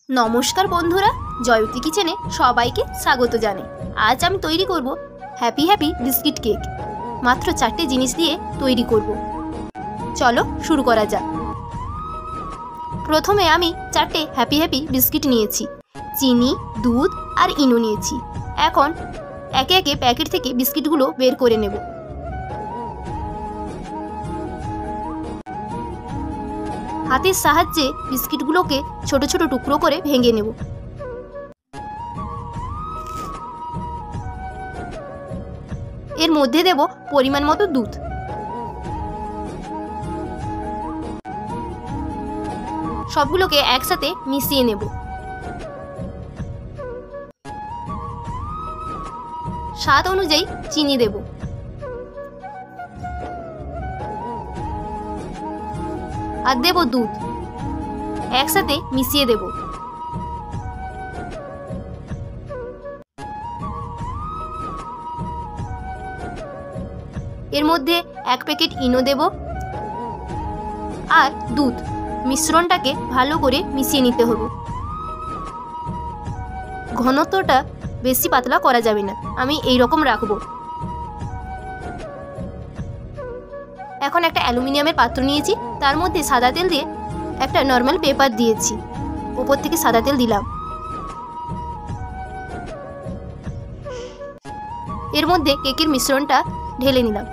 নমস্কার বন্ধুরা, জয়তী কিচেনে সবাইকে স্বাগত জানাই। আজ আমি তৈরি করব হ্যাপি হ্যাপি বিস্কিট কেক। মাত্র 4টে জিনিস দিয়ে তৈরি করব। চলো শুরু করা যাক। প্রথমে আমি 4টে হ্যাপি হ্যাপি বিস্কিট নিয়েছি, চিনি, দুধ আর ইনো নিয়েছি। এখন একে একে প্যাকেট থেকে বিস্কিটগুলো বের করে নেব। হাতের সাহায্যে বিস্কিটগুলোকে ছোট ছোট টুকরো করে ভেঙে নেব। এর মধ্যে দেব পরিমাণ মতো দুধ। সবগুলোকে একসাথে মিশিয়ে নেব। স্বাদ অনুযায়ী চিনি দেব। আর দেব দুধ, একসাথে মিশিয়ে দেব। এর মধ্যে 1 প্যাকেট ইনো দেব আর দুধ। মিশ্রণটাকে ভালো করে মিশিয়ে নিতে হবে। ঘনত্বটা বেশি পাতলা করা যাবে না, আমি এই রকম রাখবো। এখন একটা অ্যালুমিনিয়ামের পাত্র নিয়েছি, তার মধ্যে সাদা তেল দিয়ে একটা নর্মাল পেপার দিয়েছি। উপর থেকে সাদা তেল দিলাম। এর মধ্যে কেকের মিশ্রণটা ঢেলে নিলাম।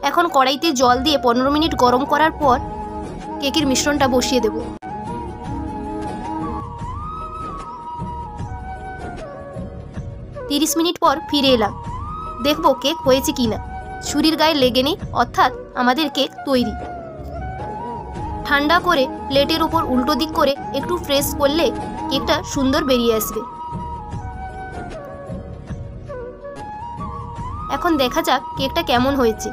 এখন কড়াইতে জল দিয়ে 15 মিনিট গরম করার পর কেকের মিশ্রণটা বসিয়ে দেব। তিরিশ মিনিট পর ফিরে এলাম। দেখব কেক হয়েছে কিনা। ছুরির গায়ে লেগে নেই, অর্থাৎ আমাদের কেক তৈরি। ঠান্ডা করে প্লেটের উপর উল্টো দিক করে একটু প্রেস করলে কেকটা সুন্দর বেরিয়ে আসবে। এখন দেখা যাক কেকটা কেমন হয়েছে।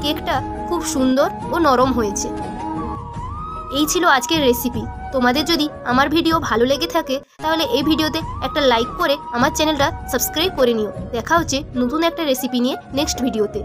কেকটা খুব সুন্দর ও নরম হয়েছে। এই ছিল আজকের রেসিপি। তোমাদের যদি আমার ভিডিও ভালো লেগে থাকে তাহলে এই ভিডিওতে একটা লাইক করে আমার চ্যানেলটা সাবস্ক্রাইব করে নিও। দেখা হচ্ছে নতুন একটা রেসিপি নিয়ে নেক্সট ভিডিওতে।